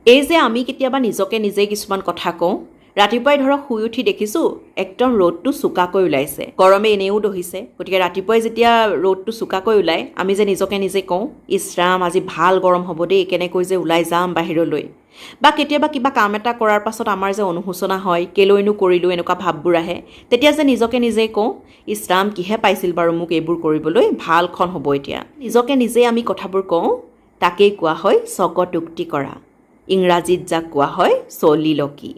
এই যে আমি কেতিয়াবা নিজকে নিজেই কিছুমান কথা কওঁ, ৰাতিপুৱাই ধৰক শুই উঠি দেখিছোঁ একদম ৰ'দটো চোকাকৈ ওলাইছে, গৰমে এনেও দহিছে, গতিকে ৰাতিপুৱাই যেতিয়া ৰ'দটো চোকাকৈ ওলায় আমি যে নিজকে নিজে কওঁ, ইছ ৰাম আজি ভাল গৰম হ'ব দেই, কেনেকৈ যে ওলাই যাম বাহিৰলৈ। বা কেতিয়াবা কিবা কাম এটা কৰাৰ পাছত আমাৰ যে অনুশোচনা হয়, কেলৈনো কৰিলোঁ এনেকুৱা ভাৱবোৰ আহে, তেতিয়া যে নিজকে নিজেই কওঁ, ইছ ৰাম কিহে পাইছিল বাৰু মোক এইবোৰ কৰিবলৈ, ভালখন হ'ব এতিয়া। নিজকে নিজেই আমি কথাবোৰ কওঁ, তাকেই কোৱা হয় স্বগতোক্তি কৰা। ইংৰাজীত যাক কোৱা হয় চলিলকি।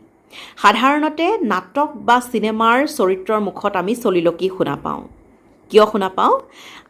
সাধাৰণতে নাটক বা চিনেমাৰ চৰিত্ৰৰ মুখত আমি চলিলকি শুনা পাওঁ। কিয় শুনা পাওঁ?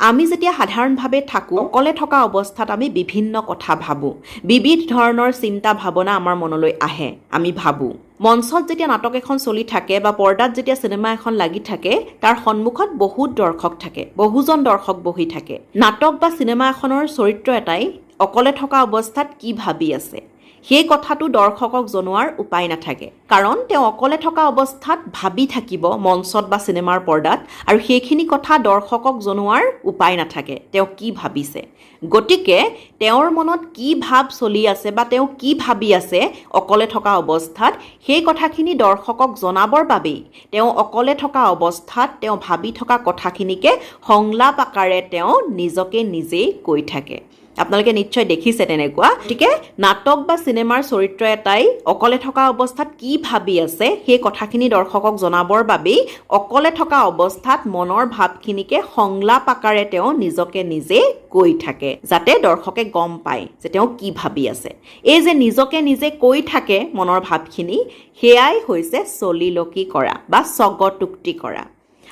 আমি যেতিয়া সাধাৰণভাৱে থাকোঁ, অকলে থকা অৱস্থাত আমি বিভিন্ন কথা ভাবোঁ, বিবিধ ধৰণৰ চিন্তা ভাৱনা আমাৰ মনলৈ আহে, আমি ভাবোঁ। মঞ্চত যেতিয়া নাটক এখন চলি থাকে বা পৰ্দাত যেতিয়া চিনেমা এখন লাগি থাকে, তাৰ সন্মুখত বহুত দৰ্শক থাকে, বহুজন দৰ্শক বহি থাকে। নাটক বা চিনেমা এখনৰ চৰিত্ৰ এটাই অকলে থকা অৱস্থাত কি ভাবি আছে, সেই কথাটো দৰ্শকক জনোৱাৰ উপায় নাথাকে, কাৰণ তেওঁ অকলে থকা অৱস্থাত ভাবি থাকিব মঞ্চত বা চিনেমাৰ পৰ্দাত, আৰু সেইখিনি কথা দৰ্শকক জনোৱাৰ উপায় নাথাকে তেওঁ কি ভাবিছে। গতিকে তেওঁৰ মনত কি ভাৱ চলি আছে বা তেওঁ কি ভাবি আছে অকলে থকা অৱস্থাত, সেই কথাখিনি দৰ্শকক জনাবৰ বাবেই তেওঁ অকলে থকা অৱস্থাত তেওঁ ভাবি থকা কথাখিনিকে সংলাপ আকাৰে তেওঁ নিজকে নিজেই কৈ থাকে। আপোনালোকে নিশ্চয় দেখিছে তেনেকুৱা। গতিকে নাটক বা চিনেমাৰ চৰিত্ৰ এটাই অকলে থকা অৱস্থাত কি ভাবি আছে সেই কথাখিনি দৰ্শকক জনাবৰ বাবেই অকলে থকা অৱস্থাত মনৰ ভাৱখিনিকে সংলাপ আকাৰে তেওঁ নিজকে নিজে কৈ থাকে, যাতে দৰ্শকে গম পায় যে তেওঁ কি ভাবি আছে। এই যে নিজকে নিজে কৈ থাকে মনৰ ভাৱখিনি, সেয়াই হৈছে চলিলকি কৰা বা স্বগতোক্তি কৰা।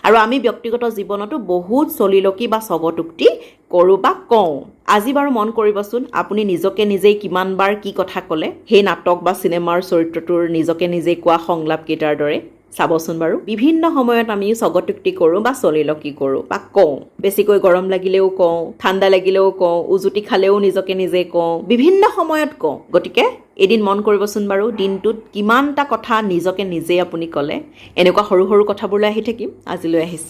আৰু আমি ব্যক্তিগত জীৱনতো বহুত চলিলকি বা স্বগতোক্তি কৰোঁ বা কওঁ। আজি বাৰু মন কৰিবচোন, আপুনি নিজকে নিজেই কিমানবাৰ কি কথা ক'লে সেই নাটক বা চিনেমাৰ চৰিত্ৰটোৰ নিজকে নিজেই কোৱা সংলাপকেইটাৰ দৰে। চাবচোন বাৰু, বিভিন্ন সময়ত আমি স্বগতোক্তি কৰোঁ বা চলিলকি কৰোঁ বা কওঁ। বেছিকৈ গৰম লাগিলেও কওঁ, ঠাণ্ডা লাগিলেও কওঁ, উজুটি খালেও নিজকে নিজে কওঁ, বিভিন্ন সময়ত কওঁ। গতিকে এদিন মন কৰিবচোন বাৰু, দিনটোত কিমানটা কথা নিজকে নিজেই আপুনি ক'লে। এনেকুৱা সৰু সৰু কথাবোৰলৈ আহি থাকিম। আজিলৈ আহিছোঁ।